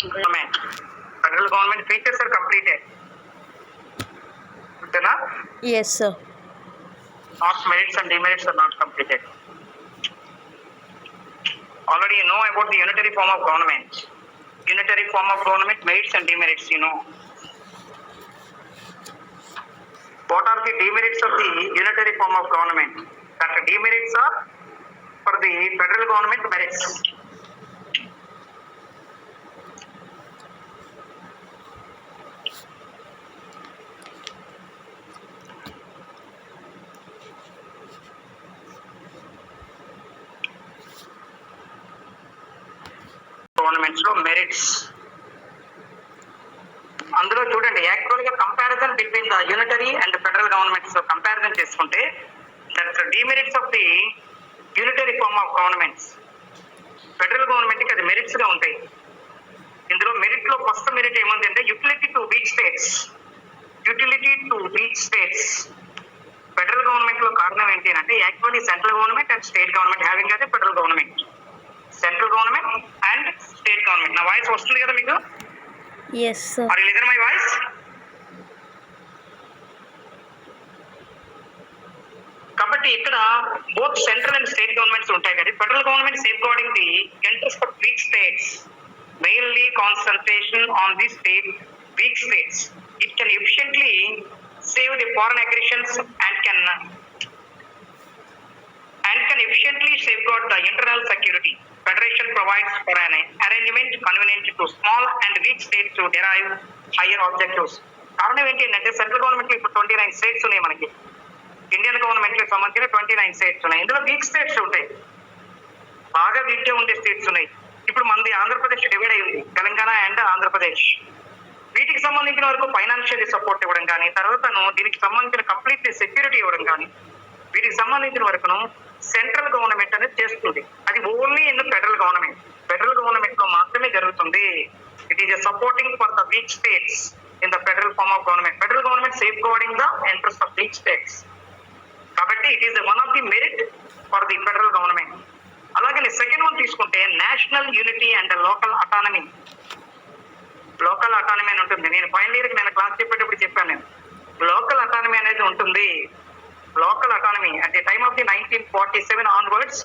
government. Federal government features are completed. Yes, sir. Not merits and demerits are not completed. Already you know about the unitary form of government. Unitary form of government, merits and demerits, you know. What are the demerits of the unitary form of government? That demerits are for the federal government merits. Governments లో merits అందులో చూడండి actual గా comparison between the unitary and federal governments comparison చేసుకుంటే that demerits of the unitary form of governments federal government కి అది merits గా ఉంటాయి. ఇందులో మెరిట్ లో ఫస్ట్ మెరిట్ ఏముంది అంటే utility to each states. Utility to each states federal government లో కారణం ఏంటి అంటే actually central government and state government having అదే federal government. Central government and state government. నా వాయిస్ వస్తుంది కదా మీకు? Yes, sir. Are you listening my voice? కాబట్టి ఇక్కడ both central and state governments ఉంటాయి కదా. Federal government safeguarding the interest of weak states, mainly concentration on the state weak states. It can efficiently save the foreign aggressions and can efficiently safeguard the internal security. Federation provides for an arrangement convenient to small and weak states to derive higher objectives. కారణం ఏంటి అంటే central government ఇప్పుడు 29 states ఉన్నాయి మనకి. Indian government కి సంబంధించిన 29 states ఉన్నాయి. ఇందులో వీక్ స్టేట్స్ ఉంటాయి, బాగా వీక్ గా ఉండే స్టేట్స్ ఉన్నాయి. ఇప్పుడు మనది ఆంధ్రప్రదేశ్ డివైడ్ అయింది, తెలంగాణ అండ్ ఆంధ్రప్రదేశ్. వీటికి సంబంధించిన వరకు ఫైనాన్షియల్ సపోర్ట్ ఇవ్వడం కానీ, తర్వాత దీనికి సంబంధించిన కంప్లీట్ సెక్యూరిటీ ఇవ్వడం కానీ, వీటికి సంబంధించిన వరకును సెంట్రల్ గవర్నమెంట్ అనేది చేస్తుంది. అది only in federal government. Federal government లో మాత్రమే జరుగుతుంది. It is supporting for the weak states in the federal form of government. Federal government safeguarding the interest of weak states. కాబట్టి it is one of the merit for the federal government. అలాగే second one తీసుకుంటే national unity and local autonomy. Local autonomy అని ఉంటుంది. నేను final year నేను class చెప్పేటప్పుడు చెప్పాను, నేను లోకల్ అటానమీ అనేది ఉంటుంది. Local autonomy at the time of the 1947 onwards,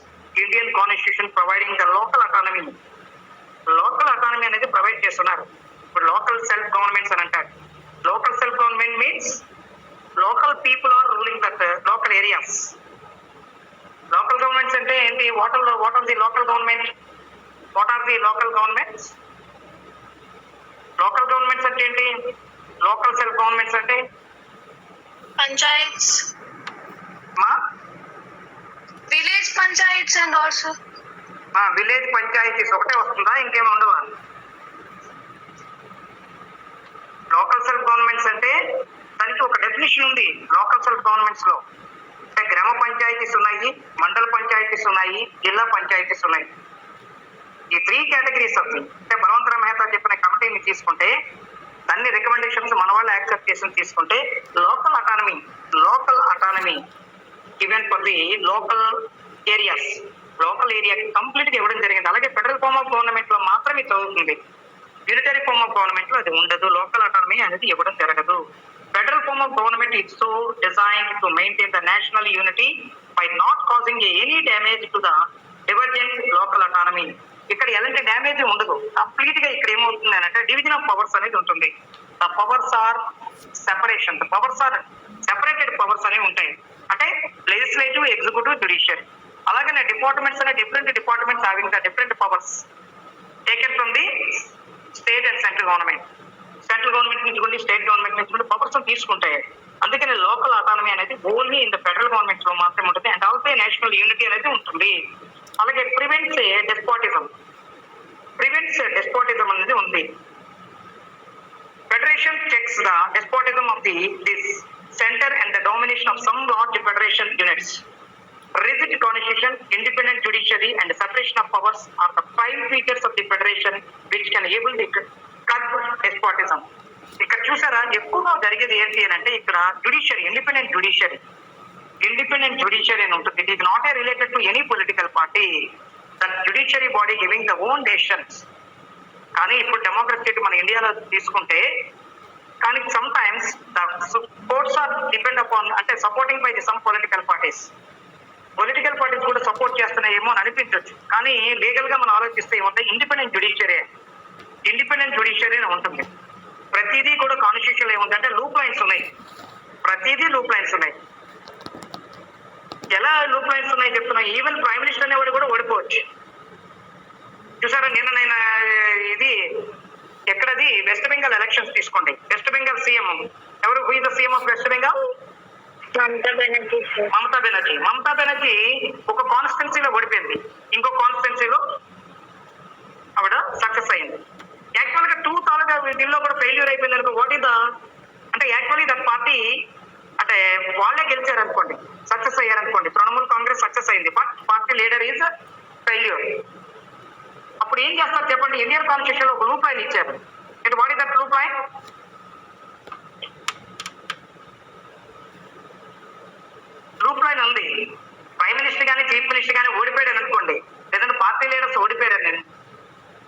Indian Constitution providing the local autonomy. Local autonomy అనేది ప్రొవైడ్ చేస్తున్నారు. ఇప్పుడు లోకల్ సెల్ఫ్ గవర్నమెంట్స్ అని అంటారు. Local self government means local people are ruling that local areas. Local governments అంటే ఏంటి? What are the local government? What are the local governments? Local governments అంటే ఏంటి? Local self governments అంటే panchayats, village panchayats and also village panchayatis ఒకటే వస్తుందా, ఇంకేమి ఉండవా? Local self governments అంటే దానికి ఒక డెఫినేషన్ ఉంది. లోకల్ సెల్ఫ్ గవర్నమెంట్స్ లో అంటే గ్రామ పంచాయతీస్ ఉన్నాయి, మండల పంచాయతీస్ ఉన్నాయి, జిల్లా పంచాయతీస్ ఉన్నాయి. ఈ 3 కేటగిరీస్ ఆఫ్ అంటే బలవంతరావు మెహతా చెప్పిన కమిటీని తీసుకుంటే, అన్ని రికమెండేషన్స్ మన వాళ్ళు యాక్సెప్ట్ చేసి తీసుకుంటే local autonomy given for the local areas. Local ఏరియాకి కంప్లీట్ గా ఇవ్వడం జరిగింది. అలాగే ఫెడరల్ ఫార్మ్ ఆఫ్ గవర్నమెంట్ లో మాత్రమే చదువుతుంది. యూనిటరీ ఫార్మ్ ఆఫ్ గవర్నమెంట్ లో అది ఉండదు. లోకల్ అటానమీ అనేది ఇవ్వడం జరగదు. Federal form of government is so designed to maintain the national unity by not causing any damage to the divergent local autonomy. ఇక్కడ ఎలాంటి డ్యామేజ్ ఉండదు. కంప్లీట్ గా ఇక్కడ ఏమవుతుంది అంటే డివిజన్ ఆఫ్ పవర్స్ అనేది ఉంటుంది. The powers are separation. The powers are separated powers అనేవి ఉంటాయి. అంటే లెజిస్లేటివ్, ఎగ్జిక్యూటివ్, జ్యుడిషియరీ. అలాగే డిపార్ట్మెంట్స్ అనే different departments having the different powers taken from the state and central government. Central government నుంచి కూడా state government నుంచి కూడా పవర్స్ తీసుకుంటాయి. అందుకని లోకల్ అటానమీ అనేది only in the federal government లో మాత్రమే ఉంటుంది. అండ్ ఆల్సో నేషనల్ యూనిటీ అనేది ఉంటుంది. అలాగే ప్రివెంట్స్ డెస్పోటిజం అనేది ఉంది. Federation checks the despotism of this center and the domination of some large federation units. Rigid constitution, independent judiciary and separation of powers are the prime features of the federation which can able to curb despotism. ఇక్కడ చూసారా ఎక్కువగా జరిగేది ఏంటి అని అంటే ఇక్కడ judiciary, independent judiciary అని ఉంటుంది. It is not a related to any political party. The judiciary body giving the own decisions. కానీ ఇప్పుడు డెమోక్రసీ మన ఇండియాలో తీసుకుంటే కానీ sometimes the courts are depend upon అంటే supporting by the some political parties కూడా సపోర్ట్ చేస్తున్నాయేమో అని అనిపించవచ్చు. కానీ లీగల్ గా మనం ఆలోచిస్తే ఏముంటాయి, ఇండిపెండెంట్ జ్యుడిషియరీ అని ఉంటుంది. ప్రతిదీ కూడా కాన్స్టిట్యూషన్ ఏముందంటే లూప్ లైన్స్ ఉన్నాయి. ప్రతిదీ లూప్ లైన్స్ ఉన్నాయి. ఎలా లూప్ లైన్స్ ఉన్నాయి చెప్తున్నా, ఈవెన్ ప్రైమ్ మినిస్టర్ అనేవాడు కూడా ఓడిపోవచ్చు. చూసారా నిన్న ఇది ఎక్కడది వెస్ట్ బెంగాల్ ఎలక్షన్స్ తీసుకోండి. వెస్ట్ బెంగాల్ సీఎం ఎవరు, who is the CM of west Bengal? Mamata Banerjee ఒక కాన్స్టిట్యున్సీలో ఓడిపోయింది, ఇంకో కాన్స్టిట్యున్సీలో ఆవిడ సక్సెస్ అయింది. యాక్చువల్ గా 2 తాలూకా దీనిలో కూడా ఫెయిల్యూర్ అయిపోయింది అనుకో. వాట్ ఇస్ ద అంటే యాక్చువల్లీ దట్ పార్టీ అంటే వాళ్ళే గెలిచారు అనుకోండి, సక్సెస్ అయ్యారు అనుకోండి. తృణమూల్ కాంగ్రెస్ సక్సెస్ అయింది, but party leader is failure. అప్పుడు ఏం చేస్తారు చెప్పండి, ఇండియన్ కాన్స్టిట్యూషన్ లో ఒక లూప్ లైన్ ఇచ్చారు. It what is that loop line? Loop line ఉంది. ప్రైమ్ మినిస్టర్ కానీ చీఫ్ మినిస్టర్ కానీ ఓడిపోయాడు అనుకోండి, లేదంటే పార్టీ లీడర్స్ ఓడిపోయారని,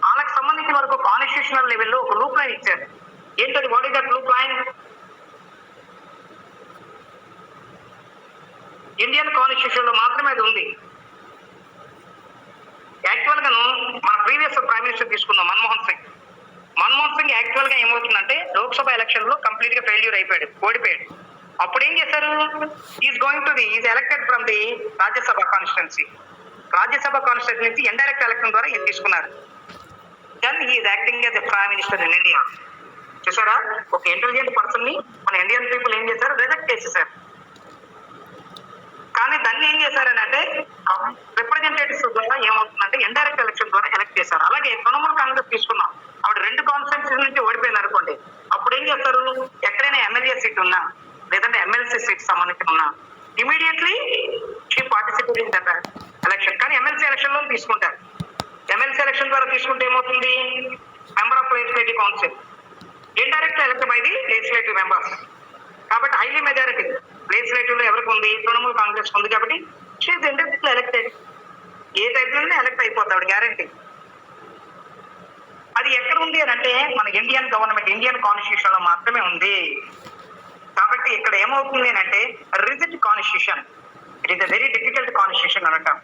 వాళ్ళకి సంబంధించిన వరకు కాన్స్టిట్యూషనల్ లెవెల్లో ఒక లూప్ లైన్ ఇచ్చారు. ఏంటది, what is that loop line? Indian constitution లో మాత్రమే అది ఉంది. యాక్చువల్ గాను మన ప్రీవియస్ ప్రైమ్ మినిస్టర్ తీసుకుందాం, మన్మోహన్ సింగ్ యాక్చువల్ గా ఏమవుతుందంటే లోక్సభ ఎలక్షన్ లో కంప్లీట్ గా ఫెయిల్యూర్ అయిపోయాడు, ఓడిపోయాడు. అప్పుడు ఏం చేశారు, is elected from the Rajya Sabha constituency నుంచి ఇండైరెక్ట్ ఎలక్షన్ ద్వారా ఈయన తీసుకున్నారు. Then he is acting as a prime minister in India. చూసారా, ఒక ఇంటెలిజెంట్ పర్సన్ ని మన ఇండియన్ పీపుల్ ఏం చేశారు, రిజెక్ట్ చేసేసారు. కానీ దాన్ని ఏం చేశారని అంటే రిప్రజెంటేటివ్స్ ద్వారా ఏమవుతుందంటే ఇండైరెక్ట్ ఎలక్షన్ ద్వారా ఎలక్ట్ చేశారు. అలాగే తృణమూల్ కాంగ్రెస్ తీసుకున్నాం, ఆవిడ 2 కాన్స్టిట్యున్సీ నుంచి ఓడిపోయింది అనుకోండి. అప్పుడు ఏం చేస్తారు, ఎక్కడైనా ఎమ్మెల్యే సీట్ ఉన్నా లేదంటే ఎమ్మెల్సీ సీట్ సంబంధించి ఉన్నా immediately she participate in that election. కానీ ఎమ్మెల్సీ ఎలక్షన్ లో తీసుకుంటారు. ఎమ్మెల్సీ ఎలక్షన్ ద్వారా తీసుకుంటే ఏమవుతుంది, member of legislative council indirect elect by the legislative members. కాబట్టి హైలీ మెజారిటీ లెజిస్లేటివ్ లో ఎవరికి ఉంది, తృణమూల్ కాంగ్రెస్ ఉంది. కాబట్టి she is indirectly elected. A type లోనే ఎలక్ట్ అయిపోతాడు గ్యారంటీ. అది ఎక్కడ ఉంది అని అంటే మన ఇండియన్ గవర్నమెంట్ ఇండియన్ కాన్స్టిట్యూషన్ లో మాత్రమే ఉంది. కాబట్టి ఇక్కడ ఏమవుతుంది అని అంటే rigid constitution, it is a very difficult constitution అనటం.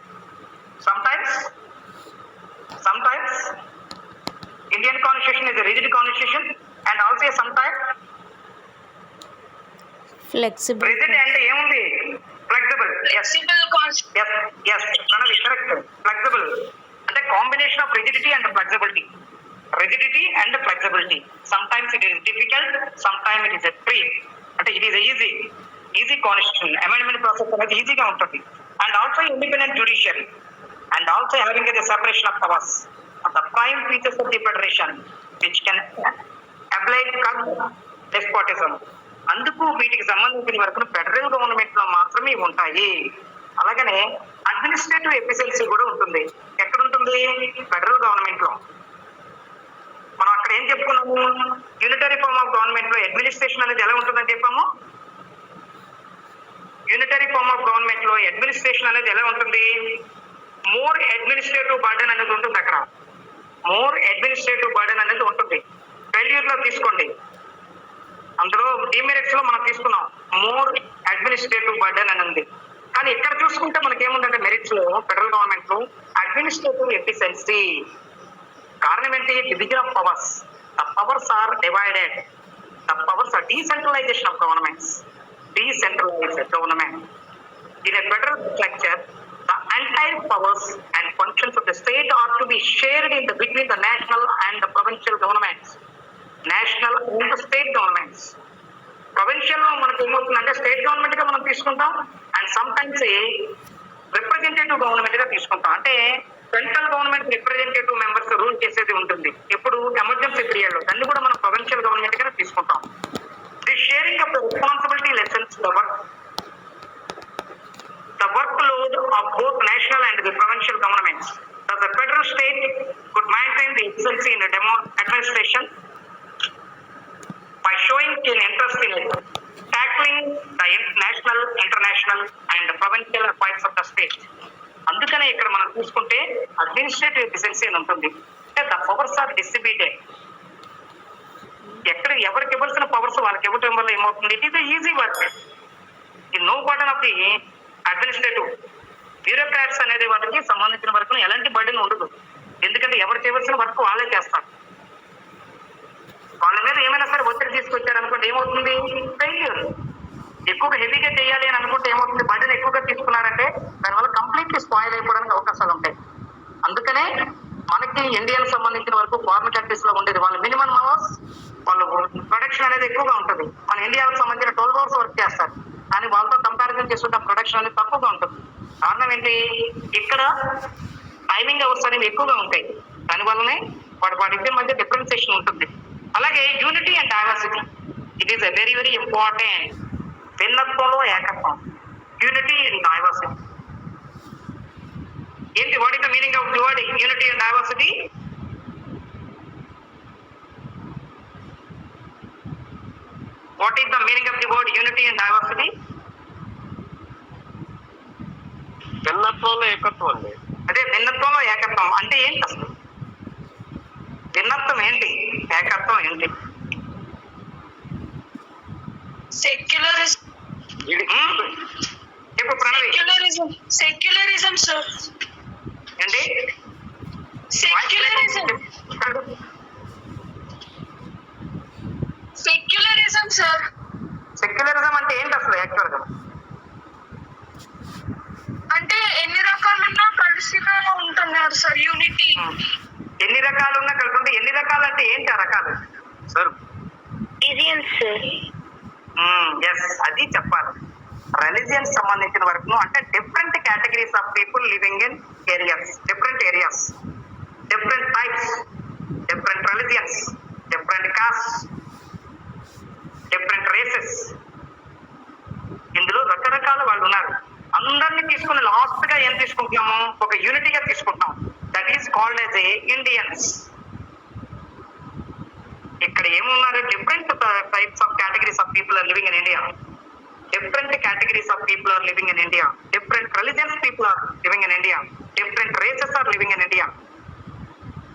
sometimes Indian constitution is a rigid constitution and also sometimes flexible. Rigid and ఏముంది, flexible. Yes, correct. Flexible అంటే combination of rigidity and flexibility. Sometimes it is difficult, sometimes it is a free. అంటే it is easy constitution. Amendment process అనేది ఈజీగా ఉంటుంది. And also independent judiciary and also having the separation of powers are the prime features of the federation which can apply despotism. అందుకు వీటికి సంబంధించిన వరకు federal government లో మాత్రమే ఉంటాయి. అలాగనే అడ్మినిస్ట్రేటివ్ ఎఫిషియన్సీ కూడా ఉంటుంది. ఎక్కడ ఉంటుంది, ఫెడరల్ గవర్నమెంట్ లో. మనం అక్కడ ఏం చెప్పుకున్నాము, యూనిటరీ ఫార్మ్ ఆఫ్ గవర్నమెంట్ లో అడ్మినిస్ట్రేషన్ అనేది ఎలా ఉంటుందని చెప్పాము. యూనిటరీ ఫార్మ్ ఆఫ్ గవర్నమెంట్ లో అడ్మినిస్ట్రేషన్ అనేది ఎలా ఉంటుంది, మోర్ అడ్మినిస్ట్రేటివ్ బర్డెన్ అనేది ఉంటుంది. అక్కడ మోర్ అడ్మినిస్ట్రేటివ్ బర్డెన్ అనేది ఉంటుంది. ఫెయిల్యూర్ లో తీసుకోండి, అందులో డిమెరిట్స్ లో మనం తీసుకున్నాం, మోర్ అడ్మినిస్ట్రేటివ్ బర్డెన్ అని ఉంది. కానీ ఇక్కడ చూసుకుంటే మనకి ఏముందంటే మెరిట్స్ లో ఫెడరల్ గవర్నమెంట్ లో అడ్మినిస్ట్రేటివ్ ఎఫిషియన్సీ. కారణం ఏంటి, division of powers. The powers are divided, the powers are decentralisation of governments. Decentralized government. In a federal structure, the entire powers and functions of the state are to be shared between the national and the provincial governments. National and the state governments. Provincial లో మనకి ఏమవుతుందంటే state government గా మనం తీసుకుంటాం, and some times representative government గా తీసుకుంటాం. అంటే central government representative members rule చేసేది ఉంటుంది. ఎప్పుడు ఎమర్జెన్సీ పీరియడ్ లో దాన్ని కూడా మనం ప్రొవిన్షియల్ గవర్నమెంట్ గా తీసుకుంటాం. The sharing of the responsibility lessens the workload of both national and the provincial governments. Thus, the federal state could maintain the efficiency in the administration by showing an interest in tackling the national, international, and the provincial affairs of the state. అందుకనే ఇక్కడ మనం చూసుకుంటే administrative efficiency అని ఉంటుంది. అంటే the powers are distributed. ఎక్కడ ఎవరికి ఇవ్వాల్సిన పవర్స్ వాళ్ళకి ఇవ్వటం వల్ల ఏమవుతుంది, ఇట్ ఈస్ ఈజీ వర్క్. ఈ no burden of the administrative bureaucrats అనేది వాటికి సంబంధించిన వరకు ఎలాంటి బర్డెన్ ఉండదు. ఎందుకంటే ఎవరు చేయవలసిన వర్క్ వాళ్ళే చేస్తారు. వాళ్ళ మీద ఏమైనా సరే ఒత్తిడి తీసుకొచ్చారనుకోండి ఏమవుతుంది, ఫెయిల్యూర్. ఎక్కువగా హెవీగా చేయాలి అని అనుకుంటే ఏమవుతుంది, బర్డెన్ ఎక్కువగా తీసుకున్నారంటే దానివల్ల కంప్లీట్లీ స్పాయిల్ అయిపోవడానికి అవకాశాలు ఉంటాయి. అందుకనే మనకి ఇండియాకి సంబంధించిన వరకు ఫారిన్ కంట్రీస్ లో ఉండేది వాళ్ళు మినిమం అవర్స్, వాళ్ళు ప్రొడక్షన్ అనేది ఎక్కువగా ఉంటుంది. మన ఇండియాకు సంబంధించిన 12 hours వర్క్ చేస్తారు, కానీ వాళ్ళతో కంపారిజన్ చేసుకుంటే ప్రొడక్షన్ అనేది తక్కువగా ఉంటుంది. కారణం ఏంటి, ఇక్కడ టైమింగ్ అవర్స్ అనేవి ఎక్కువగా ఉంటాయి. దానివల్లనే వాటి ఇద్దరి మధ్య డిఫరెన్సియేషన్ ఉంటుంది. అలాగే unity and diversity, it is a very very important. భిన్నత్వంలో ఏకత్వం, యూనిటీ అండ్ డైవర్సిటీ. ఏంటి, what is the meaning of the word unity and diversity? What is the meaning of the word unity and diversity? భిన్నత్వంలో ఏకత్వం అండి. అదే భిన్నత్వంలో ఏకత్వం అంటే ఏంటి అసలు? భిన్నత్వం ఏంటి, ఏకత్వం ఏంటి? సెక్యులరిజం. ఇప్పుడు ప్రణవి సెక్యులరిజం సార్. ఏంటి సెక్యులరిజం సార్. సెక్యులరిజం అంటే ఏంటి అసలు యాక్చువల్ గా? అంటే ఎన్ని రకాలున్నా కలిసిగా ఉంటున్నారు సార్, యూనిటీ. ఎన్ని రకాలు ఉన్నా కలిసి ఉంటే ఎన్ని రకాలు అంటే ఏంటి ఆ రకాలు సార్ రిలీజియన్స్. ఎస్, అది చెప్పాలి. రిలీజియన్స్ సంబంధించిన వరకు అంటే different categories of people living in areas, different areas, different types, different religions, different caste, different races. ఇందులో రకరకాల వాళ్ళు ఉన్నారు. అందరినీ తీసుకుని లాస్ట్ గా ఏం తీసుకుంటున్నాము, ఒక యూనిటీగా తీసుకుంటున్నాం. That is called as a Indians. ఇక్కడ ఏమున్నారు, different types of categories of people are living in India. Different categories of people are living in India. Different religious people are living in India. Different races are living in India.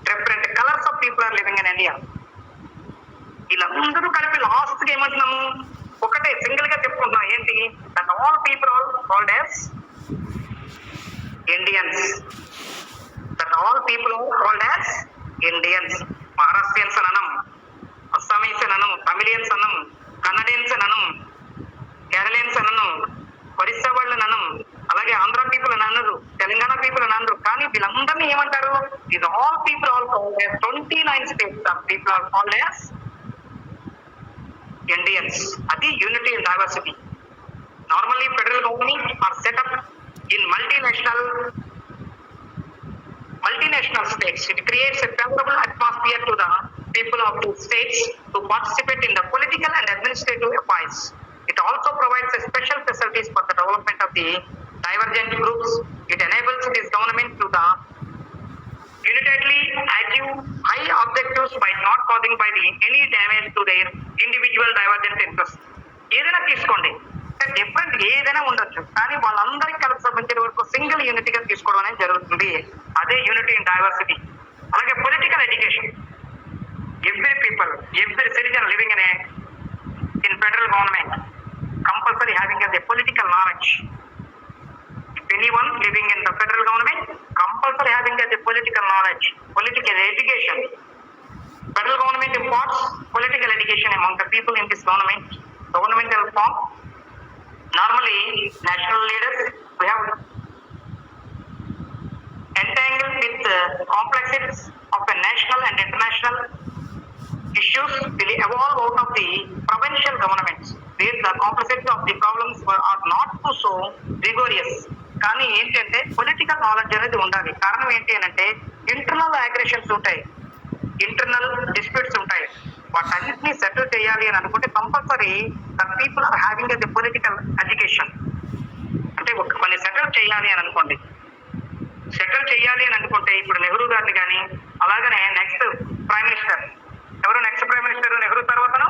Different colors of people are living in India. వీళ్ళందరూ కలిపి last గా ఏమంటున్నాము, ఒకటే single గా చెప్పుకుంటున్నాం. ఏంటి, that all people are called as Indians. That all people are called as Indians. Maharashtrians అని అనం, Assamese అని అనం, తమిళియన్స్ అనం, కన్నడియన్స్ అని అనం, కేరళియన్స్ అనను, ఒరిస్సా వాళ్ళని అనం, అలాగే ఆంధ్ర పీపుల్ అని అన్నారు, తెలంగాణ పీపుల్ అని అన్నారు. కానీ వీళ్ళందరినీ ఏమంటారు, ఇది all people all called as 29 states of people are called as Indians. అది unity and diversity. Normally federal government are set up in multinational states. It creates a favorable atmosphere to the people of those states to participate in the political and administrative affairs. It also provides a special facilities for the development of the divergent groups. It enables this government to the unitedly achieve high objectives by not causing by the any damage to their individual divergent interests. ఏదైనా తీసుకోండి, different ఏదైనా ఉండొచ్చు, కానీ వాళ్ళందరికీ కలిసి సంబంధించిన వరకు single యూనిటీగా తీసుకోవడం అనేది జరుగుతుంది. అదే యూనిటీ ఇన్ డైవర్సిటీ. అలాగే political education, every people, every citizen living in federal government compulsory having as a political knowledge. If anyone living in the federal government compulsory having as a political knowledge, political education. Federal government imparts political education among the people in this government. Governmental form. Normally national leaders we have entangled with complexities of a national and international issues will evolve out of the provincial governments where the complexity of the problems are not so rigorous. కానీ ఏంటంటే political knowledge అనేది ఉండాలి. కారణం ఏంటి అని అంటే internal అగ్రెషన్స్ ఉంటాయి, internal disputes ఉంటాయి. వాటన్నిటిని సెటిల్ చేయాలి అని అనుకుంటే compulsory the people are having a political education. అంటే కొన్ని సెటిల్ చేయాలి అని అనుకోండి, సెటిల్ చేయాలి అని అనుకుంటే ఇప్పుడు నెహ్రూ గారిని కానీ, అలాగనే నెక్స్ట్ ప్రైమ్ మినిస్టర్ ఎవరు, నెక్స్ట్ ప్రైమ్ మినిస్టర్ నెహ్రూ తర్వాతను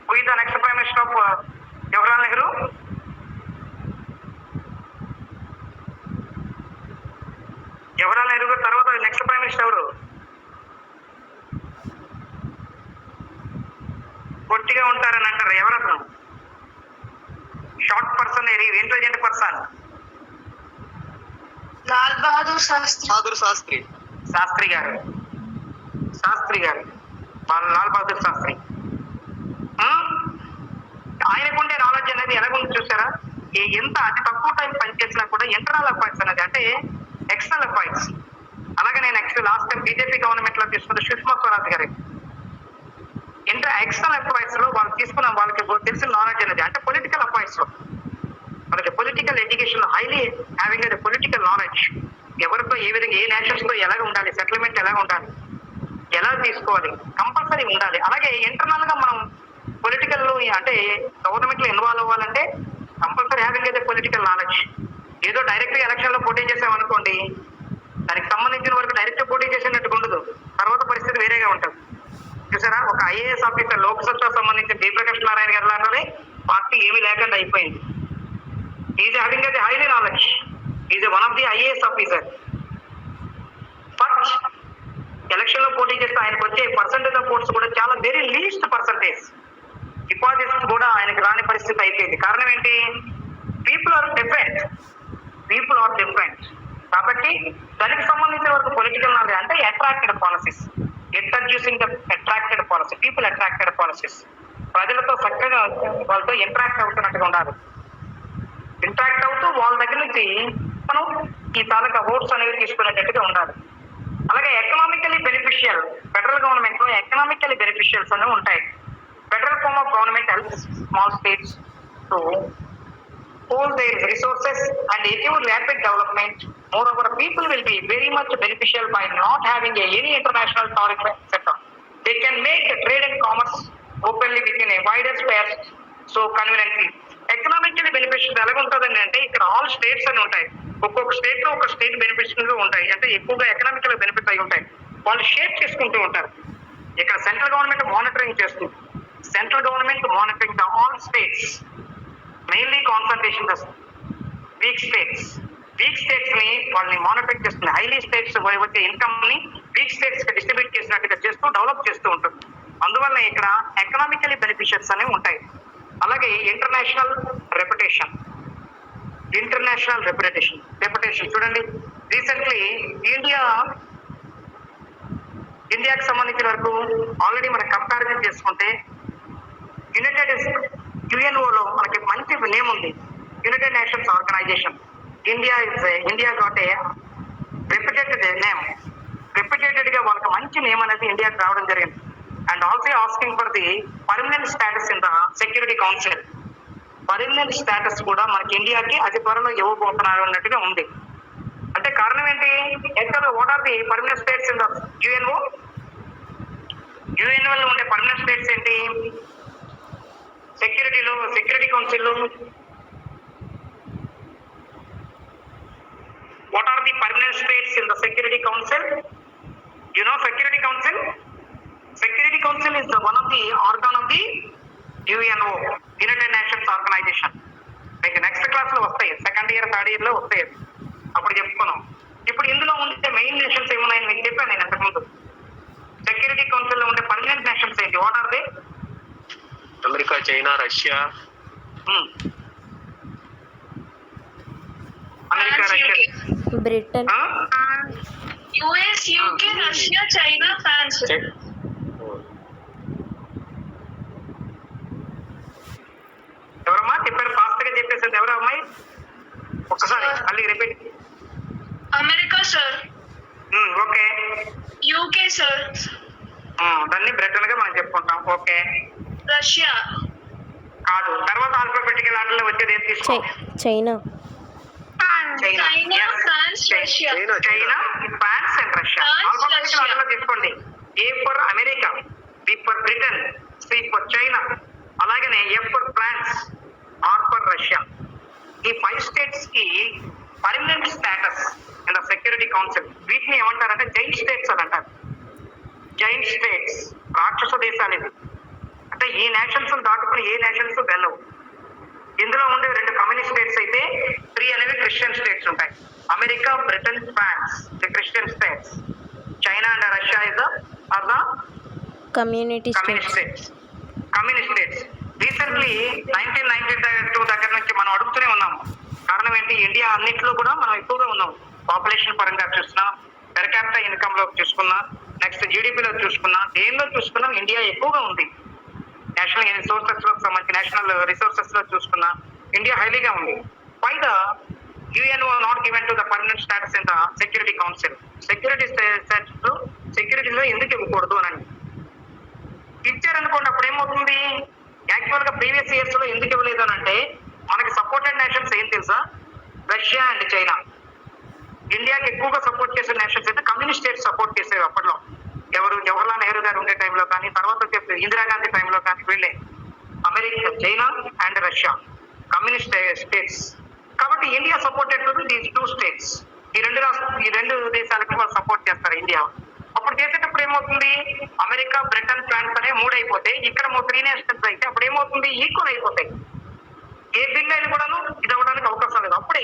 who is the next prime minister of Jawaharlal Nehru? Jawaharlal Nehru గారు తర్వాత నెక్స్ట్ ప్రైమ్ మినిస్టర్ ఎవరు? పొట్టిగా ఉంటారని అంటారు. ఎవరు అతను? Short person, intelligent person. Lal Bahadur Shastri. Bahadur Shastri. Shastri garu, Lal Bahadur Shastri. ఆయనకుండే నాలెడ్జ్ అనేది ఎలాగుంది చూసారా? ఎంత అతి తక్కువ టైం పనిచేసినా కూడా ఇంటర్నల్ అఫైర్స్ అనేది, అంటే ఎక్స్టర్నల్ అఫైర్స్. అలాగే నేను లాస్ట్ టైం బీజేపీ గవర్నమెంట్ లో తీసుకున్న సుష్మా స్వరాజ్ గారి ఎక్స్టర్నల్ అఫైర్స్ లో వాళ్ళు తీసుకున్న వాళ్ళకి తెలిసిన నాలెడ్జ్ అనేది, అంటే పొలిటికల్ అఫైర్స్ లో వాళ్ళకి political education highly having a political knowledge. ఎవరితో ఏ విధంగా, ఏ నేషన్స్ తో ఎలాగ ఉండాలి, సెటిల్మెంట్ ఎలా ఉండాలి, ఎలా తీసుకోవాలి, కంపల్సరీ ఉండాలి. అలాగే ఇంటర్నల్ గా మనం పొలిటికల్ అంటే గవర్నమెంట్ లో ఇన్వాల్వ్ అవ్వాలంటే compulsory having a political knowledge. ఏదో డైరెక్ట్ గా ఎలక్షన్ లో పోటీ చేసామనుకోండి, దానికి సంబంధించిన వరకు డైరెక్ట్ పోటీ చేసినట్టు ఉండదు, తర్వాత పరిస్థితి వేరేగా ఉంటుంది. చూసారా, ఒక ఐఏఎస్ ఆఫీసర్ లోక్సభ సంబంధించిన జయప్రకాష్ నారాయణ గారు లాగానే పార్టీ ఏమీ లేకుండా అయిపోయింది. Is having a highly knowledge, is one of the IAS officer. But election లో పోటీ చేస్తే ఆయనకు వచ్చే పర్సంటేజ్ ఆఫ్ ఓట్స్ కూడా చాలా వెరీ లీస్ట్ పర్సంటేజ్. డిపాజిట్స్ కూడా ఆయనకు రాని పరిస్థితి అయిపోయింది. కారణం ఏంటి? People are different. కాబట్టి దానికి సంబంధించిన వరకు పొలిటికల్ నాలెడ్జ్ అంటే attracted policies, introducing the attracted policy, people attracted policies. ప్రజలతో చక్కగా వాళ్ళతో ఇంటరాక్ట్ అవుతున్నట్టుగా ఉండాలి. ఇంటరాక్ట్ అవుతూ వాళ్ళ దగ్గర నుంచి మనం ఈ తాలూకా ఓట్స్ అనేవి తీసుకునేటట్టుగా ఉండాలి. అలాగే ఎకనామికలీ బెనిఫిషియల్, ఫెడరల్ గవర్నమెంట్ లో ఎకనామికలీ బెనిఫిషియల్స్ అనేవి ఉంటాయి. Federal form of government helps small states to pool their resources and achieve rapid development. Moreover, people will be very much beneficial by not having any international tariff, etc. They can make trade and commerce openly within a wider space, so conveniently. Economically beneficial ఎలా ఉంటుందండి అంటే, ఇక్కడ all states అని ఉంటాయి. ఒక్కొక్క state లో ఒక state beneficial ఉంటాయి, అంటే ఎక్కువగా ఎకనామికల్ బెనిఫిట్ అయి ఉంటాయి. వాళ్ళు షేర్ చేసుకుంటూ ఉంటారు. ఇక్కడ సెంట్రల్ గవర్నమెంట్ మానిటరింగ్ చేస్తుంది. Central government monitoring the all states, mainly concentration week states ని వాళ్ళని మానిటరింగ్ చేస్తుంది. హైలీ స్టేట్స్ వచ్చే ఇన్కమ్ ని వీక్ స్టేట్స్ కి డిస్ట్రిబ్యూట్ చేసినట్టుగా చేస్తూ డెవలప్ చేస్తూ ఉంటుంది. అందువల్ల ఇక్కడ ఎకనామికలీ బెనిఫిషియర్స్ అనేవి ఉంటాయి. అలాగే ఇంటర్నేషనల్ రెప్యుటేషన్ చూడండి. రీసెంట్లీ ఇండియాకి సంబంధించిన వరకు ఆల్రెడీ మనం కంపారిజన్ చేసుకుంటే యుఎన్ఓలో మనకి మంచి నేమ్ ఉంది, united nations organisation. India got a reputated గా వాళ్ళకి మంచి నేమ్ అనేది ఇండియాకి రావడం జరిగింది. And also asking for the permanent status in the security council. Permanent status కూడా మనకి ఇండియాకి అతి త్వరలో ఇవ్వబోతున్నారు అన్నట్టుగా ఉంది. అంటే కారణం ఏంటి? ఎక్కడ what are the permanent states in the UNO లో ఉండే పర్మనెంట్ స్టేట్స్ ఏంటి? Security council what are the permanent states in the security council? You know security council is the one of the organ of the UNO, United Nations Organization. మీకు next class లో వస్తాయి, second year third year లో వస్తాయి, అప్పుడు చెప్పుకున్నాం. ఇప్పుడు ఇందులో ఉండే మెయిన్ నేషన్స్ ఏమున్నాయని మీకు చెప్పాను నేను అంతకుముందు. సెక్యూరిటీ కౌన్సిల్ లో ఉండే పర్మనెంట్ నేషన్స్ ఏంటి? What are they? America, China, Russia. America, Russia, Britain, US, UK, Russia, China, France. ఎవరమ్మా చెప్పారు? ఫాస్ట్ గా చెప్పేసింది ఎవరు అమ్మాయి? ఒక్కసారి మళ్ళీ repeat. America sir. Okay. UK sir. దాన్ని బ్రిటన్ గా మనం చెప్పుకుంటాం. ఓకే. రష్యా కాదు, తర్వాత ఆల్ఫాబెటికల్ ఆర్డర్ లో వచ్చేది ఏం తీసుకో? China, China, France, Russia. China, France and Russia. Alphabetical order లో తీసుకోండి. A for America, B for Britain, C for China, అలాగనే F for France, R for Russia. ఈ 5 స్టేట్స్ కి permanent status in the security council. వీటిని ఏమంటారంటే giant states అని అంటారు. Giant states, రాక్షస దేశాలు ఇవి. అంటే ఈ నేషన్స్ దాటుకుని ఏ నేషన్స్ వెళ్ళవు. ఇందులో ఉండే 2 కమ్యూనిస్ట్ స్టేట్స్ అయితే 3 అనేవి క్రిస్టియన్ స్టేట్స్ ఉంటాయి. America, Britain, France the Christian states. China and Russia are the community communist states. Communist states. Recently 1992 దగ్గర నుంచి మనం అడుగుతూనే ఉన్నాం. కారణం ఏంటి? ఇండియా అన్నింటిలో కూడా మనం ఎక్కువగా ఉన్నాం. పాపులేషన్ పరంగా చూసినా, పెర్ క్యాపిటల్ ఇన్కమ్ లో చూసుకున్నా, నెక్స్ట్ జీడిపిలో చూసుకున్నా, దేనిలో చూసుకున్నా ఇండియా ఎక్కువగా ఉంది. నేషనల్ రిసోర్సెస్ లో సంబంధించి నేషనల్ రిసోర్సెస్ లో చూసుకున్నా ఇండియా హైలీగా ఉంది. Why the UNO not given to the permanent status in the security council? సెక్యూరిటీలో ఎందుకు ఇవ్వకూడదు అని ఇచ్చారనుకోండి, అప్పుడు ఏమవుతుంది? యాక్చువల్ గా ప్రీవియస్ ఇయర్స్ లో ఎందుకు ఇవ్వలేదు అని అంటే, మనకి సపోర్టెడ్ నేషన్స్ ఏం తెలుసా? Russia and China. ఇండియాకి ఎక్కువగా సపోర్ట్ చేసే నేషన్స్ అయితే కమ్యూనిస్ట్ స్టేట్స్ సపోర్ట్ చేసేవి అప్పట్లో. ఎవరు? జవహర్లాల్ నెహ్రూ గారు ఉండే టైంలో కానీ, తర్వాత వచ్చే ఇందిరాగాంధీ టైంలో కానీ వీళ్ళే. America, China and Russia communist states. కాబట్టి India supported to these 2 states. ఈ రెండు దేశాలకి వాళ్ళు సపోర్ట్ చేస్తారు ఇండియా. అప్పుడు చేసేటప్పుడు ఏమవుతుంది? అమెరికా, బ్రిటన్, ఫ్రాన్స్ అనే 3 అయిపోతాయి. ఇక్కడ 3 నేషనల్స్ అయితే అప్పుడు ఏమవుతుంది? ఈక్వల్ అయిపోతాయి. ఏ బిల్ అయినా కూడాను ఇది అవ్వడానికి అవకాశం లేదు. అప్పుడే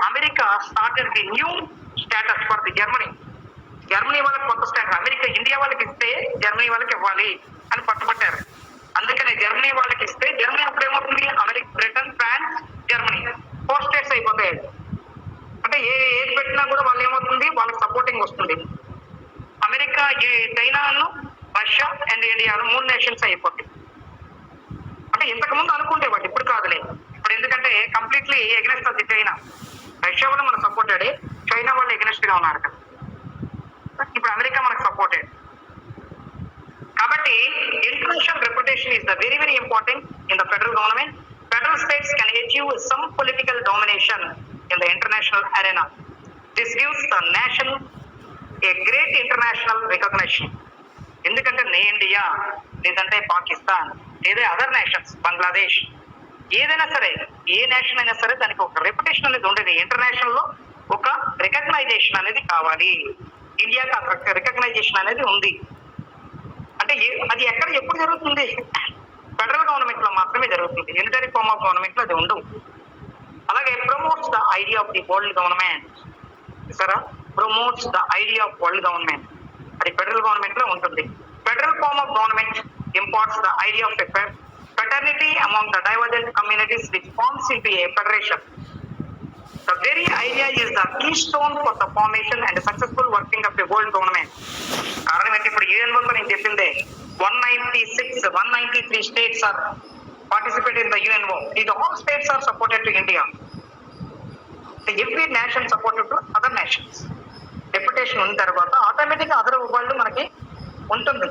America started the new status for the Germany. Germany వాళ్ళకి కొత్త స్టేటస్. అమెరికా ఇండియా వాళ్ళకి ఇస్తే జర్మనీ వాళ్ళకి ఇవ్వాలి అని పట్టుబట్టారు. అందుకనే జర్మనీ వాళ్ళకి ఇస్తే జర్మనీ అప్పుడు ఏమవుతుంది? America, Britain, France, Germany 4 states అయిపోతాయి. అంటే ఏది పెట్టినా కూడా వాళ్ళు ఏమవుతుంది? వాళ్ళకి సపోర్టింగ్ వస్తుంది. అమెరికా, చైనాను, రష్యా అండ్ ఇండియాను 3 నేషన్స్ అయిపోతాయి. అంటే ఇంతకు ముందు అనుకుంటేవాడు, ఇప్పుడు కాదులే. ఇప్పుడు ఎందుకంటే completely against of the China. Russia వాళ్ళు మనకు సపోర్టెడ్, చైనా వాళ్ళు ఎగ్నెస్ట్ గా ఉన్నారు కదా. ఇప్పుడు అమెరికా మనకు సపోర్టెడ్. కాబట్టి international reputation is the very very important in the federal government. Federal states can achieve some political domination in the international arena. This gives the nation a great international recognition. ఎందుకంటే India, లేదంటే పాకిస్తాన్, లేదా other nations, Bangladesh, ఏదైనా సరే, ఏ nation అయినా సరే దానికి ఒక reputation అనేది ఉండేది. ఇంటర్నేషనల్ లో ఒక రికగ్నైజేషన్ అనేది కావాలి. ఇండియాకి ఆ రికగ్నైజేషన్ అనేది ఉంది. అంటే అది ఎప్పుడు జరుగుతుంది? ఫెడరల్ గవర్నమెంట్ లో మాత్రమే జరుగుతుంది. యూనిటరీ ఫార్మ్ ఆఫ్ గవర్నమెంట్ లో అది ఉండవు. అలాగే promotes the idea of the world government. సరే, promotes the idea of world government. అది ఫెడరల్ గవర్నమెంట్ లో ఉంటుంది. Federal form of government imports the idea of a fraternity among the divergent communities which forms into a federation. The very idea is the keystone for the formation and successful working of a world government. కారణం ఏంటి? ఇప్పుడు UN నేను చెప్పిందే 193 states are participated in the UNO. These all states are supported to India. Every nation supported to other nations. Deputation ఉన్న తర్వాత automatic గా other వాళ్ళు మనకి ఉంటుంది.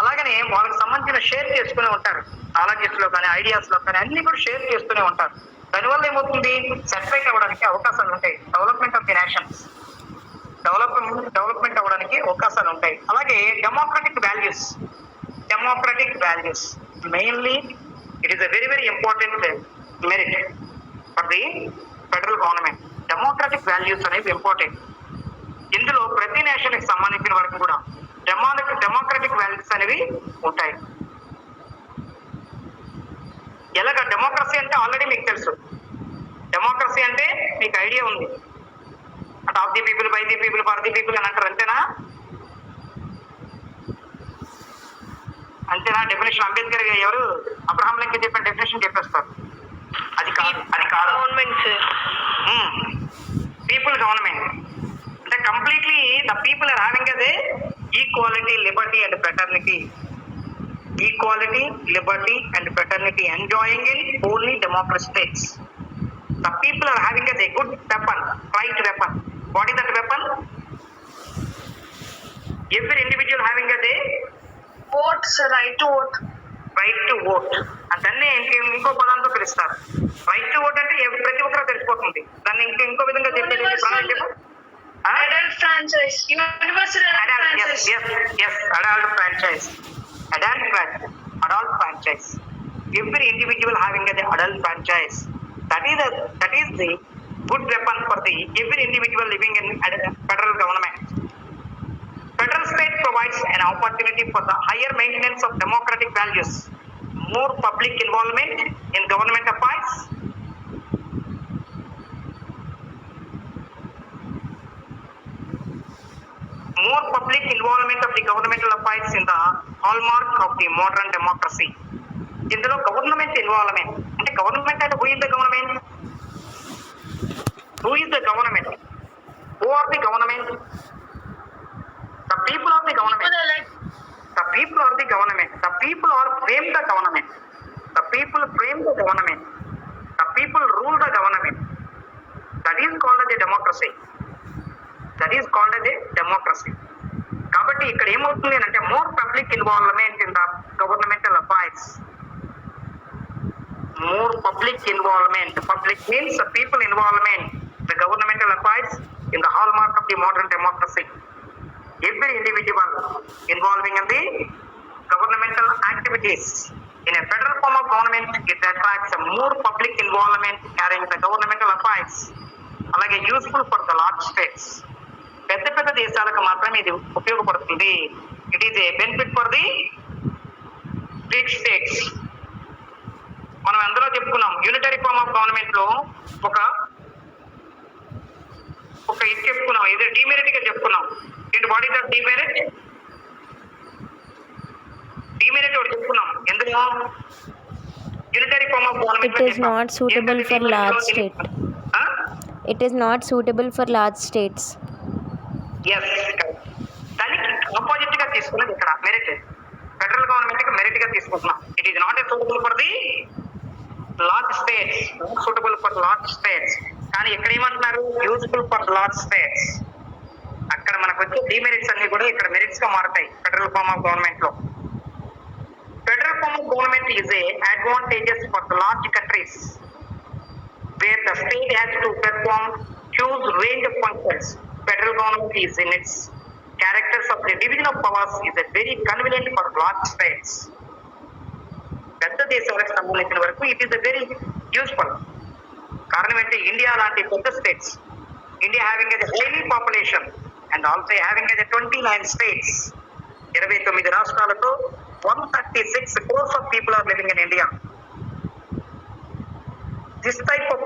అలాగనే వాళ్ళకి సంబంధించిన షేర్ చేసుకునే ఉంటారు. నాలెడ్జెస్ లో కానీ, ఐడియాస్ లో కానీ అన్ని కూడా షేర్ చేస్తూనే ఉంటారు. దానివల్ల ఏమవుతుంది? సెటిలైట్ అవ్వడానికి అవకాశాలు ఉంటాయి. Development of the nations development అవ్వడానికి అవకాశాలు ఉంటాయి. అలాగే democratic values mainly it is a very very important merit for the federal government. Democratic values అనేవి ఇంపార్టెంట్. ఇందులో ప్రతి నేషన్ కి సంబంధించిన వరకు కూడా డెమోక్రటిక్ వాల్యూస్ అనేవి ఉంటాయి. ఎలాగ డెమోక్రసీ అంటే ఆల్రెడీ మీకు తెలుసు. డెమోక్రసీ అంటే మీకు ఐడియా ఉంది. అంటే of the people, by the people, for the people అని అంటారు. అంతేనా డెఫినేషన్? అంబేద్కర్ ఎవరు? అబ్రహాం లింకన్ చెప్పిన డెఫినేషన్ చెప్పేస్తారు. అది కాదు గవర్నమెంట్, పీపుల్ గవర్నమెంట్. అంటే completely the people are having అదే equality, liberty and fraternity. Equality, liberty and fraternity enjoying in only democratic states. The people are having a good weapon, right weapon. What is that weapon? Every individual having a vote, right to vote. Right to vote. And దాన్ని ఇంకో పదంతో పిలుస్తారు. Right to vote అంటే ప్రతి ఒక్కరూ తెలిసిపోతుంది. దాన్ని ఇంకో విధంగా చెప్పేది Adult franchise, universal adult franchise. Yes, adult franchise. Every individual having an adult franchise. That is the good weapon for the every individual living in federal government. Federal state provides an opportunity for the higher maintenance of democratic values, more public involvement in government affairs. More public involvement of the governmental affairs in the hallmark of the modern democracy. ఇందులో government involvement అంటే government అంటే who is the government, who is the government, who are the government, the people are the government, the people are the government, the people are frame the government, the people frame the government, the people rule the government. That is called as a democracy. That is called as a democracy. కాబట్టి ఇక్కడ ఏమవుతుంది అంటే more public involvement in the governmental affairs. More public involvement. Public means the people involvement. The governmental affairs in the hallmark of the modern democracy. Every individual involving in the governmental activities. In a federal form of government, it attracts a more public involvement carrying the governmental affairs. అలాగే useful for the large states. పెద్ద పెద్ద దేశాలకు మాత్రమే ఇది ఉపయోగపడుతుంది. It is a benefit for the big states. మనం అందులో చెప్పుకున్నాం యూనిటరీ ఫార్మ్ ఆఫ్ గవర్నమెంట్ లో ఒక ఇది చెప్పుకున్నాం, ఇది డిమెరిట్ గా చెప్పుకున్నాం. ఏంటి what is the demerit? Demerit ఒకటి చెప్పుకున్నాం. ఎందుకు unitary form of government It is not suitable for large state. It is not suitable for large states. Yes, దానికి ఆపోజిట్ గా తీసుకున్నది ఇక్కడ మెరిట్. ఫెడరల్ గవర్నమెంట్ కి మెరిట్ గా తీసుకుంటున్నాం. It is not suitable for the large states, suitable for large states. కానీ ఇక్కడ ఏమంటున్నారు యూజ్ఫుల్ ఫర్ లార్జ్ స్టేట్స్. అక్కడ మనకు వచ్చే డిమెరిట్స్ అన్ని కూడా ఇక్కడ మెరిట్స్ గా మారుతాయి ఫెడరల్ ఫార్మ్ ఆఫ్ గవర్నమెంట్ లో. Federal form of government is a advantages for the large countries where the state has to perform huge range of functions. Federal government is in its characters of the division of powers is a very convenient for large states. పెద్ద దేశాలకు సంబంధించిన వరకు it is very useful. కారణం ఏంటి, India లాంటి పెద్ద states, India having a highly population and also having a 29 states, 29 రాష్ట్రాలతో 136 crores of people are living in India. This type of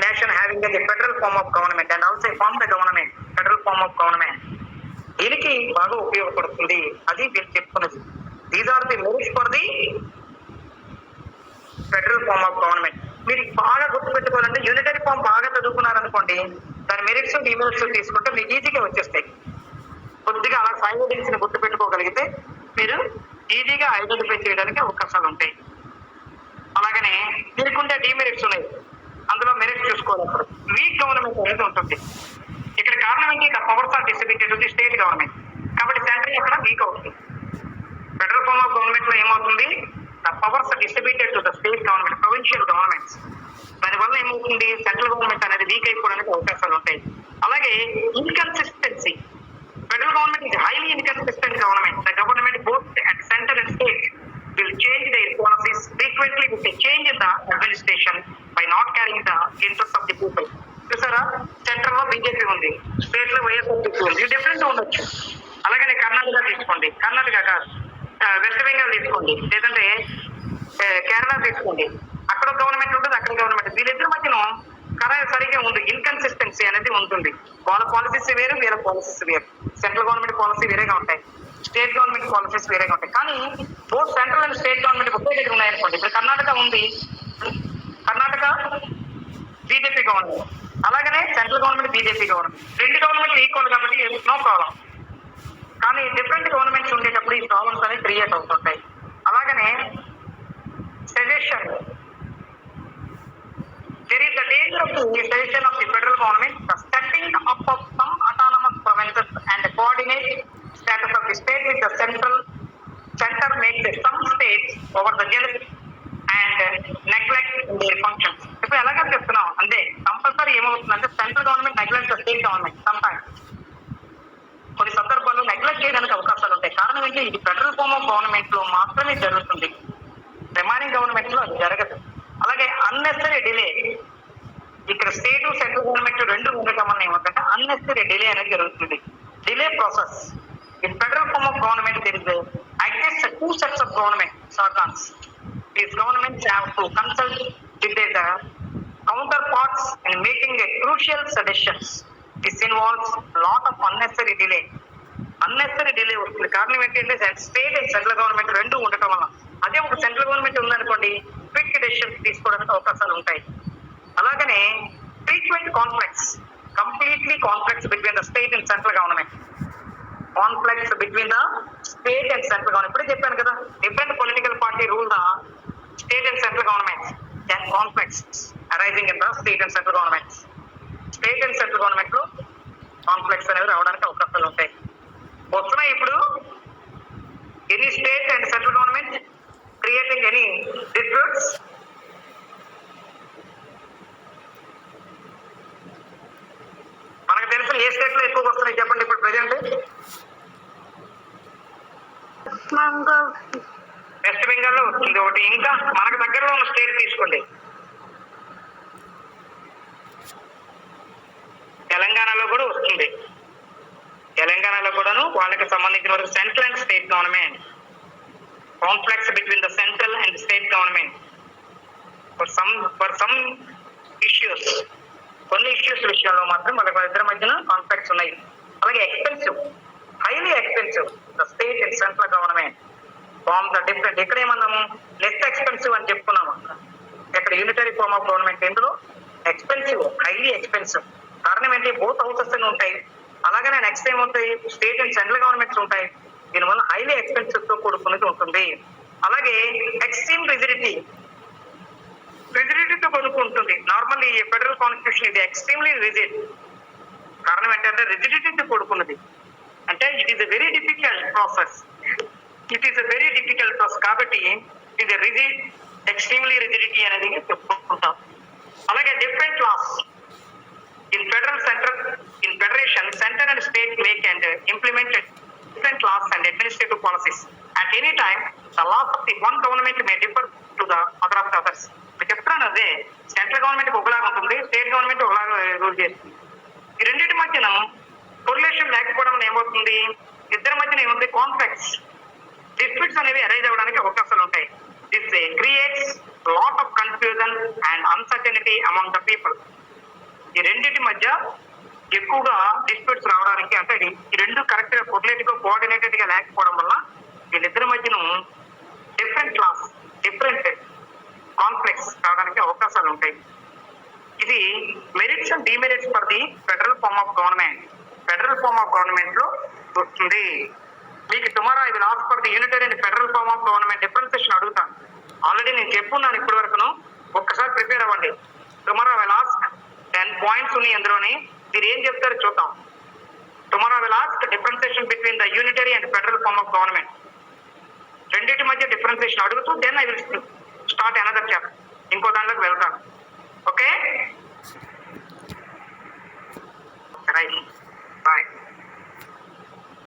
nation having a federal form of government and also form the government, federal form of government, దీనికి బాగా ఉపయోగపడుతుంది. అది వీళ్ళు చెప్పుకున్నది. These are the merits for the federal form of government. మీరు బాగా గుర్తుపెట్టుకోవాలంటే unitary form బాగా చదువుకున్నారనుకోండి, దాని మెరిట్స్ డిమెరిట్స్ తీసుకుంటే మీకు ఈజీగా వచ్చేస్తాయి. కొద్దిగా అలా సైలెన్స్ ని గుర్తుపెట్టుకోగలిగితే మీరు ఈజీగా ఐడెంటిఫై చేయడానికి అవకాశాలు ఉంటాయి. అలాగనే దీనికుంటే డిమెరిట్స్ ఉన్నాయి, అందులో మెరిట్స్ చూసుకోవాలి. అప్పుడు వీక్ గవర్నమెంట్ అనేది ఉంటుంది. ఇక్కడ కారణం ఏంటి, the powers are distributed to the state government. కాబట్టి సెంట్రల్ అక్కడ వీక్ అవుతుంది. ఫెడరల్ ఫార్మ్ ఆఫ్ గవర్నమెంట్ లో ఏమవుతుంది, the powers are distributed to the state government, provincial governments. దానివల్ల ఏమవుతుంది, సెంట్రల్ గవర్నమెంట్ అనేది వీక్ అయిపోవడానికి అవకాశాలు ఉంటాయి. అలాగే inconsistency. Federal government is highly inconsistent government. The government both at center and state will change their policies frequently with a change in the administration by not carrying the interest of the people. చూసారా, central లో BJP ఉంది, state లో వైఎస్ఆర్సీపీ ఉంది. Different ఉండొచ్చు. అలాగే కర్ణాటక తీసుకోండి, కర్ణాటక కాదు, west Bengal తీసుకోండి, లేదంటే కేరళ తీసుకోండి. అక్కడ గవర్నమెంట్ ఉంటుంది, అక్కడ గవర్నమెంట్. వీళ్ళిద్దరి మధ్యన సరిగ్గా ఉంది, ఇన్కన్సిస్టెన్సీ అనేది ఉంటుంది. వాళ్ళ పాలసీస్ వేరు, వీళ్ళ పాలసీస్ వేరు. సెంట్రల్ గవర్నమెంట్ పాలసీ వేరేగా ఉంటాయి, స్టేట్ గవర్నమెంట్ పాలసీస్ వేరేగా ఉంటాయి. కానీ both central and state government ఒకే దగ్గర ఉన్నాయనుకోండి. ఇప్పుడు కర్ణాటక ఉంది, కర్ణాటక బీజేపీ గవర్నమెంట్, అలాగనే సెంట్రల్ గవర్నమెంట్ బీజేపీ గవర్నమెంట్. రెండు గవర్నమెంట్లు ఈక్వల్ కాబట్టి నో ప్రాబ్లం. కానీ డిఫరెంట్ గవర్నమెంట్స్ ఉండేటప్పుడు ఈ ప్రాబ్లమ్స్ అనేవి క్రియేట్ అవుతుంటాయి. అలాగనే సెజెషన్. There is a danger of the sedition of the federal government, the setting up of some autonomous provinces and the coordinate status of the state with the center makes some states over the jealous and neglect their functions. ఇప్పుడు ఎలాగ చెప్తున్నాం అంటే compulsory ఏమవుతుందంటే central government neglect the state government sometimes. కొన్ని సందర్భాల్లో neglect చేయడానికి అవకాశాలు ఉంటాయి. కారణం ఏంటి, ఇది ఫెడరల్ ఫార్మ్ ఆఫ్ గవర్నమెంట్ లో మాత్రమే జరుగుతుంది, రిమైనింగ్ గవర్నమెంట్ లో అది జరగదు. అలాగే అన్నెసరీ డిలే. ఇక్కడ స్టేట్ సెంట్రల్ గవర్నమెంట్ రెండు ఉండటం వల్ల ఏమవుతుందంటే అన్నెసరీ డిలే అనేది జరుగుతుంది. Delay process. In federal form of government there is at least 2 sets of government organs. These governments have to consult with their counterparts in making a crucial suggestions. This involves lot of unnecessary delay. Unnecessary delay వస్తుంది. కారణం ఏంటంటే state and central government రెండు ఉండటం వల్ల అదే ఒక central government ఉందనుకోండి, quick decisions తీసుకోవడానికి అవకాశాలు ఉంటాయి. అలాగనే frequent conflicts, completely conflicts between the state and central government. Conflicts between the state and central government. ఇప్పుడే చెప్పాను కదా, different political party rule the state and central governments and conflicts arising in the state and central governments. State and central government లో conflicts అనేవి రావడానికి అవకాశాలు ఉంటాయి. వస్తున్నాయి ఇప్పుడు. Any state and central government creating any disputes? మనకు తెలిసిన ఏ state లో ఎక్కువగా వస్తున్నాయి చెప్పండి ఇప్పుడు ప్రెసెంట్? వెస్ట్ బెంగాల్ లో వస్తుంది ఒకటి. ఇంకా మనకు దగ్గరలో ఉన్న స్టేట్ తీసుకోండి. తెలంగాణలో కూడా వస్తుంది. తెలంగాణలో కూడాను వాళ్ళకి సంబంధించిన వరకు central and state government, conflicts between the central and state government for some issues. కొన్ని ఇష్యూస్ విషయంలో మాత్రం వాళ్ళ ఇద్దరి మధ్యన కాన్ఫ్లిక్ట్స్ ఉన్నాయి. అలాగే expensive, highly expensive the state and central government form the different. ఎక్కడ ఏమన్నాము? లెస్ ఎక్స్పెన్సివ్ అని చెప్పుకున్నాము. ఇక్కడ యూనిటరీ ఫార్మ్ ఆఫ్ గవర్నమెంట్ ఎందులో ఎక్స్పెన్సివ్, హైలీ ఎక్స్పెన్సివ్. కారణం ఏంటి? బోత్ హౌసెస్ ఉంటాయి. అలాగనే నెక్స్ట్ టైం ఉంటాయి స్టేట్ అండ్ సెంట్రల్ గవర్నమెంట్స్ ఉంటాయి. దీనివల్ల హైలీ ఎక్స్పెన్సివ్ తో కూడుకున్నది ఉంటుంది. అలాగే ఎక్స్ట్రీమ్ రిజిడిటీతో కొనుక్కుంటుంది. నార్మల్లీ ఫెడరల్ కాన్స్టిట్యూషన్ ఇది ఎక్స్ట్రీమ్లీ రిజిడ్. కారణం ఏంటంటే రిజిడిటీతో కూడుకున్నది. అంటే it is a very difficult process. కాబట్టి ఇది రిజిడ్, ఎక్స్ట్రీమ్లీ రిజిడిటీ అనేది చెప్పుకుంటాం. అలాగే different loss in federation, center and state make and implement different laws and administrative policies. At any time, the laws of the one government may differ to the other of the others. మీకు చెప్తున్నాను అదే, central government ఒకలాగా ఉంటుంది, state government ఒకలాగా rule చేస్తుంది. ఈ రెండింటి మధ్యన కొరిలేషన్ లేకపోవడం ఏమవుతుంది? ఇద్దరి మధ్యన ఏముంది? కాన్ఫ్లిక్ట్స్, డిస్ప్యూట్స్ అనేవి అరైజ్ అవ్వడానికి అవకాశాలు ఉంటాయి. This creates lot of confusion and uncertainty among the people. ఈ రెండింటి మధ్య ఎక్కువగా డిస్ప్యూట్స్ రావడానికి, అంటే ఈ రెండు కరెక్ట్ గా కోఆర్డినేటెడ్ గా లేకపోవడం వల్ల వీళ్ళిద్దరి మధ్యన డిఫరెంట్ లాస్, డిఫరెంట్ కాన్ఫ్లిక్ట్స్ రావడానికి అవకాశాలు ఉంటాయి. ఇది merits and demerits for the federal form of government. Federal form of government లో వస్తుంది. మీకు tomorrow I will ask for the unitary and federal form of government differentiation అడుగుతాను. ఆల్రెడీ నేను చెప్పున్నాను ఇప్పటి వరకును, ఒక్కసారి ప్రిపేర్ అవ్వండి. Tomorrow I will ask 10 points ఉన్నాయి అందులోని. మీరు ఏం చెప్తారో చూద్దాం. Tomorrow I will ask differentiation between the unitary and federal form of government. రెండింటి మధ్య డిఫరెన్సియేషన్ అడుగుతూ then I will start another chapter. ఇంకో దాంట్లోకి వెళ్తాను. ఓకే.